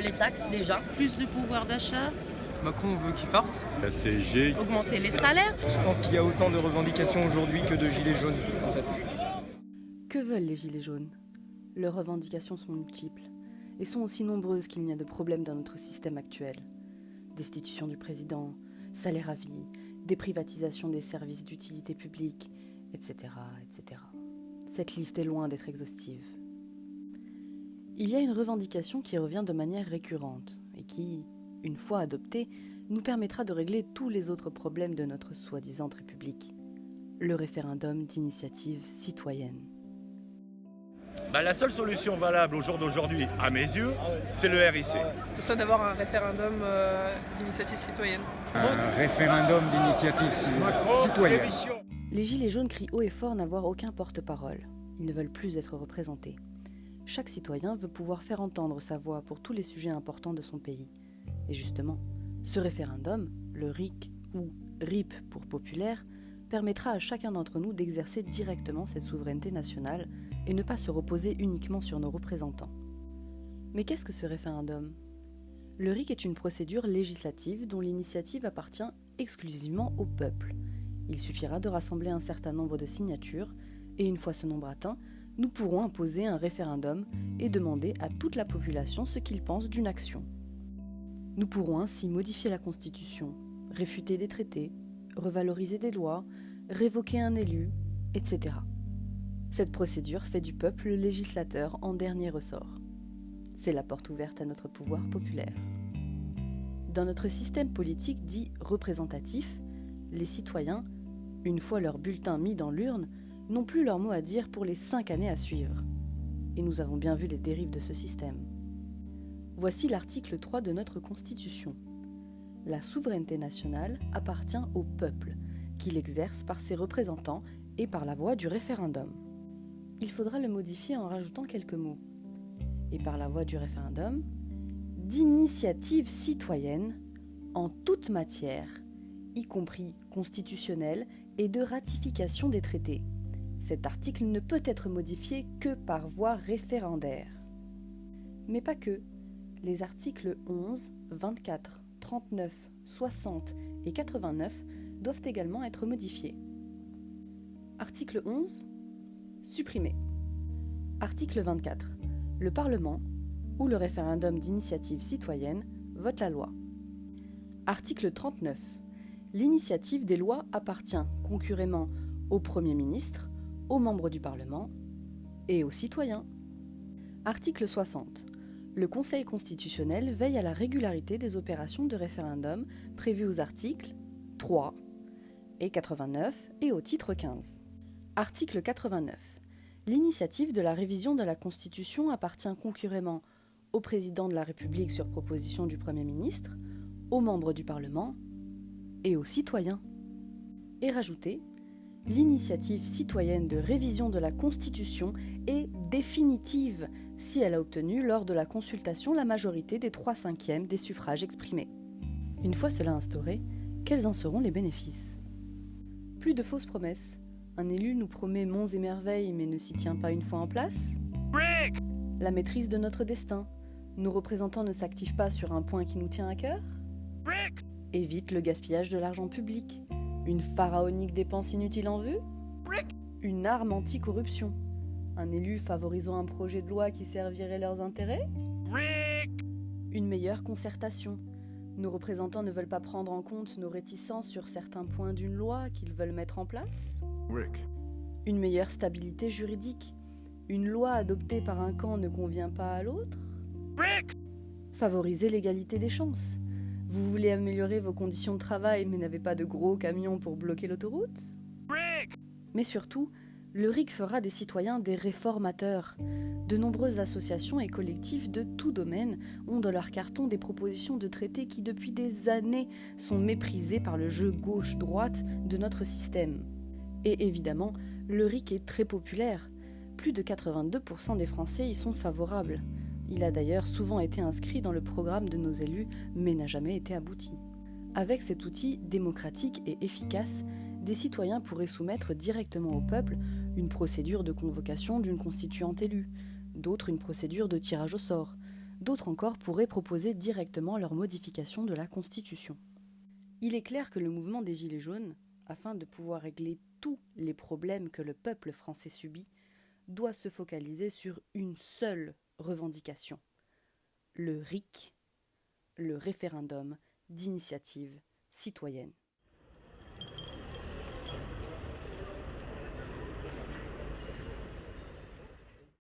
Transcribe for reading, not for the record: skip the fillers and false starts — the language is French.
Les taxes déjà. Plus de pouvoir d'achat. Macron veut qu'il parte. La CSG. Augmenter les salaires. Je pense qu'il y a autant de revendications aujourd'hui que de gilets jaunes. En fait. Que veulent les gilets jaunes ? Leurs revendications sont multiples et sont aussi nombreuses qu'il n'y a de problèmes dans notre système actuel. Destitution du président, salaire à vie, déprivatisation des services d'utilité publique, etc., etc. Cette liste est loin d'être exhaustive. Il y a une revendication qui revient de manière récurrente et qui, une fois adoptée, nous permettra de régler tous les autres problèmes de notre soi-disant république. Le référendum d'initiative citoyenne. La seule solution valable au jour d'aujourd'hui, à mes yeux, c'est le RIC. Ce serait d'avoir un référendum d'initiative citoyenne. Un référendum d'initiative citoyenne. Les gilets jaunes crient haut et fort n'avoir aucun porte-parole. Ils ne veulent plus être représentés. Chaque citoyen veut pouvoir faire entendre sa voix pour tous les sujets importants de son pays. Et justement, ce référendum, le RIC ou RIP pour populaire, permettra à chacun d'entre nous d'exercer directement cette souveraineté nationale et ne pas se reposer uniquement sur nos représentants. Mais qu'est-ce que ce référendum ? Le RIC est une procédure législative dont l'initiative appartient exclusivement au peuple. Il suffira de rassembler un certain nombre de signatures et une fois ce nombre atteint, nous pourrons imposer un référendum et demander à toute la population ce qu'ils pensent d'une action. Nous pourrons ainsi modifier la Constitution, réfuter des traités, revaloriser des lois, révoquer un élu, etc. Cette procédure fait du peuple le législateur en dernier ressort. C'est la porte ouverte à notre pouvoir populaire. Dans notre système politique dit représentatif, les citoyens, une fois leur bulletin mis dans l'urne, n'ont plus leur mot à dire pour les 5 années à suivre. Et nous avons bien vu les dérives de ce système. Voici l'article 3 de notre Constitution. La souveraineté nationale appartient au peuple, qui l'exerce par ses représentants et par la voie du référendum. Il faudra le modifier en rajoutant quelques mots. Et par la voie du référendum, d'initiative citoyenne en toute matière, y compris constitutionnelle et de ratification des traités. Cet article ne peut être modifié que par voie référendaire. Mais pas que. Les articles 11, 24, 39, 60 et 89 doivent également être modifiés. Article 11. Supprimé. Article 24. Le Parlement, ou le référendum d'initiative citoyenne, vote la loi. Article 39. L'initiative des lois appartient concurremment au Premier ministre, aux membres du Parlement et aux citoyens. Article 60. Le Conseil constitutionnel veille à la régularité des opérations de référendum prévues aux articles 3 et 89 et au titre 15. Article 89. L'initiative de la révision de la Constitution appartient concurremment au Président de la République sur proposition du Premier ministre, aux membres du Parlement et aux citoyens. Et rajouter, l'initiative citoyenne de révision de la Constitution est définitive si elle a obtenu lors de la consultation la majorité des 3/5 des suffrages exprimés. Une fois cela instauré, quels en seront les bénéfices ? Plus de fausses promesses. Un élu nous promet monts et merveilles mais ne s'y tient pas une fois en place. La maîtrise de notre destin. Nos représentants ne s'activent pas sur un point qui nous tient à cœur. Évite le gaspillage de l'argent public. Une pharaonique dépense inutile en vue. Une arme anti-corruption. Un élu favorisant un projet de loi qui servirait leurs intérêts. Une meilleure concertation. Nos représentants ne veulent pas prendre en compte nos réticences sur certains points d'une loi qu'ils veulent mettre en place. Une meilleure stabilité juridique. Une loi adoptée par un camp ne convient pas à l'autre. Favoriser l'égalité des chances. Vous voulez améliorer vos conditions de travail mais n'avez pas de gros camions pour bloquer l'autoroute ? Mais surtout, le RIC fera des citoyens des réformateurs. De nombreuses associations et collectifs de tout domaine ont dans leur carton des propositions de traités qui depuis des années sont méprisées par le jeu gauche-droite de notre système. Et évidemment, le RIC est très populaire. Plus de 82% des Français y sont favorables. Il a d'ailleurs souvent été inscrit dans le programme de nos élus, mais n'a jamais été abouti. Avec cet outil démocratique et efficace, des citoyens pourraient soumettre directement au peuple une procédure de convocation d'une constituante élue, d'autres une procédure de tirage au sort, D'autres encore pourraient proposer directement leur modification de la Constitution. Il est clair que le mouvement des Gilets jaunes, afin de pouvoir régler tous les problèmes que le peuple français subit, doit se focaliser sur une seule revendication, le RIC, le référendum d'initiative citoyenne.